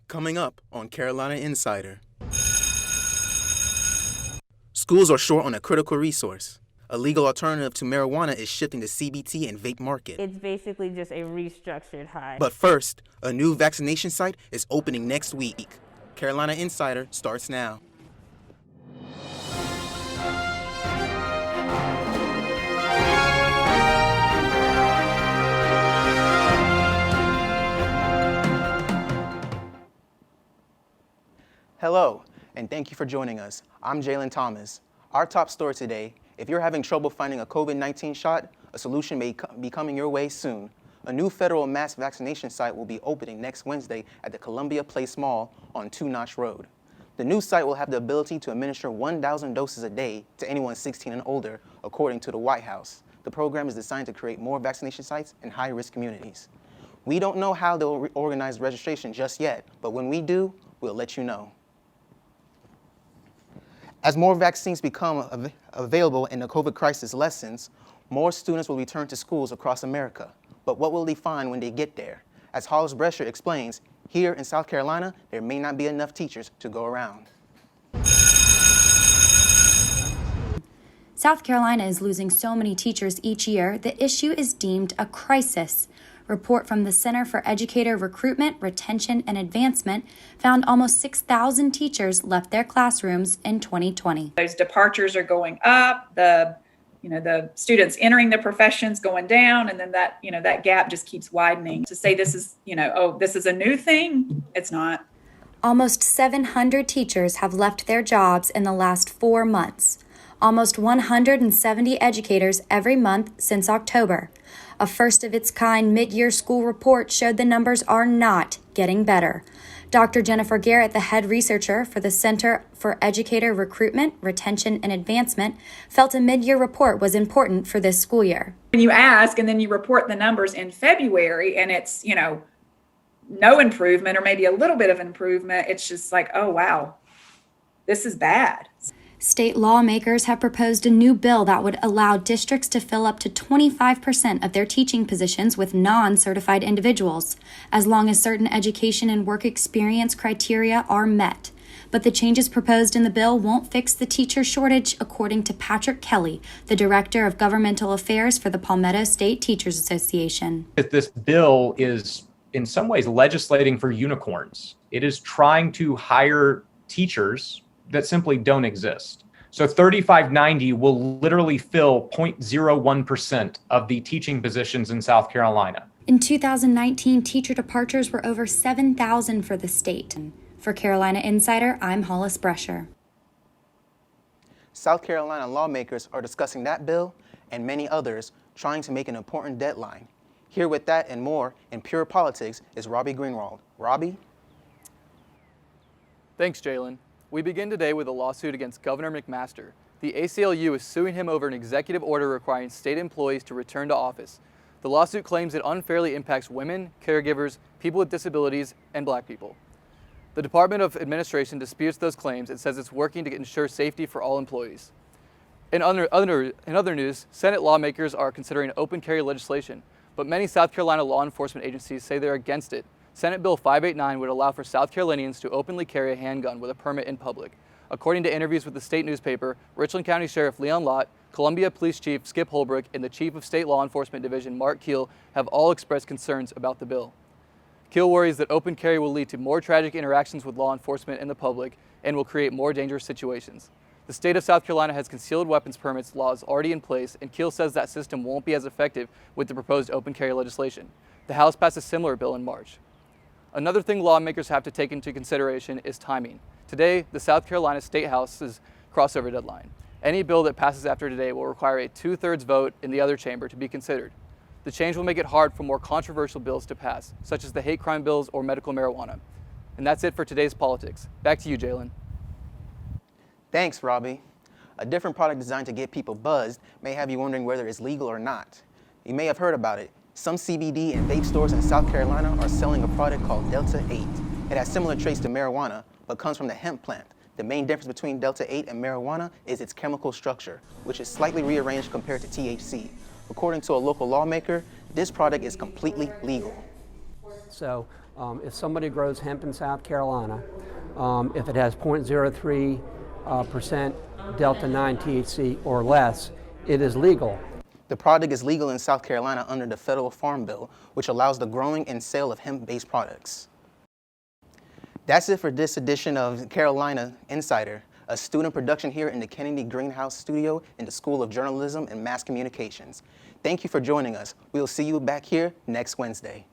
Coming up on Carolina Insider. Schools are short on a critical resource. A legal alternative to marijuana is shifting the CBT and vape market. It's basically just a restructured high. But first, a new vaccination site is opening next week. Carolina Insider starts now. Hello, and thank you for joining us. I'm Jaylon Thomas. Our top story today: if you're having trouble finding a COVID-19 shot, a solution may be coming your way soon. A new federal mass vaccination site will be opening next Wednesday at the Columbia Place Mall on Two Notch Road. The new site will have the ability to administer 1,000 doses a day to anyone 16 and older, according to the White House. The program is designed to create more vaccination sites in high-risk communities. We don't know how they'll organize registration just yet, but when we do, we'll let you know. As more vaccines become available and the COVID crisis lessens, more students will return to schools across America. But what will they find when they get there? As Hollis Brescher explains, here in South Carolina, there may not be enough teachers to go around. South Carolina is losing so many teachers each year, the issue is deemed a crisis. Report from the Center for Educator Recruitment, Retention, and Advancement found almost 6,000 teachers left their classrooms in 2020. Those departures are going up, the students entering the professions going down, and then that gap just keeps widening. To say this is, this is a new thing, it's not. Almost 700 teachers have left their jobs in the last 4 months. Almost 170 educators every month since October. A first-of-its-kind mid-year school report showed the numbers are not getting better. Dr. Jennifer Garrett, the head researcher for the Center for Educator Recruitment, Retention, and Advancement, felt a mid-year report was important for this school year. When you ask and then you report the numbers in February and it's, no improvement or maybe a little bit of improvement, it's just like, oh, wow, this is bad. State lawmakers have proposed a new bill that would allow districts to fill up to 25% of their teaching positions with non-certified individuals, as long as certain education and work experience criteria are met. But the changes proposed in the bill won't fix the teacher shortage, according to Patrick Kelly, the Director of Governmental Affairs for the Palmetto State Teachers Association. This bill is in some ways legislating for unicorns. It is trying to hire teachers that simply don't exist. So 3590 will literally fill 0.01% of the teaching positions in South Carolina. In 2019, teacher departures were over 7,000 for the state. For Carolina Insider, I'm Hollis Brescher. South Carolina lawmakers are discussing that bill and many others, trying to make an important deadline. Here with that and more in Pure Politics is Robbie Greenwald. Robbie? Thanks, Jaylon. We begin today with a lawsuit against Governor McMaster. The ACLU is suing him over an executive order requiring state employees to return to office. The lawsuit claims it unfairly impacts women, caregivers, people with disabilities, and Black people. The Department of Administration disputes those claims and says it's working to ensure safety for all employees. In other news, Senate lawmakers are considering open carry legislation, but many South Carolina law enforcement agencies say they're against it. Senate Bill 589 would allow for South Carolinians to openly carry a handgun with a permit in public. According to interviews with the state newspaper, Richland County Sheriff Leon Lott, Columbia Police Chief Skip Holbrook, and the Chief of State Law Enforcement Division Mark Keel have all expressed concerns about the bill. Keel worries that open carry will lead to more tragic interactions with law enforcement and the public and will create more dangerous situations. The state of South Carolina has concealed weapons permits laws already in place, and Keel says that system won't be as effective with the proposed open carry legislation. The House passed a similar bill in March. Another thing lawmakers have to take into consideration is timing. Today, the South Carolina State House's crossover deadline. Any bill that passes after today will require a 2/3 vote in the other chamber to be considered. The change will make it hard for more controversial bills to pass, such as the hate crime bills or medical marijuana. And that's it for today's politics. Back to you, Jaylon. Thanks, Robbie. A different product designed to get people buzzed may have you wondering whether it's legal or not. You may have heard about it. Some CBD and vape stores in South Carolina are selling a product called Delta 8. It has similar traits to marijuana, but comes from the hemp plant. The main difference between Delta 8 and marijuana is its chemical structure, which is slightly rearranged compared to THC. According to a local lawmaker, this product is completely legal. So if somebody grows hemp in South Carolina, if it has 0.03% Delta 9 THC or less, it is legal. The product is legal in South Carolina under the Federal Farm Bill, which allows the growing and sale of hemp-based products. That's it for this edition of Carolina Insider, a student production here in the Kennedy Greenhouse studio in the School of Journalism and Mass Communications. Thank you for joining us. We will see you back here next Wednesday.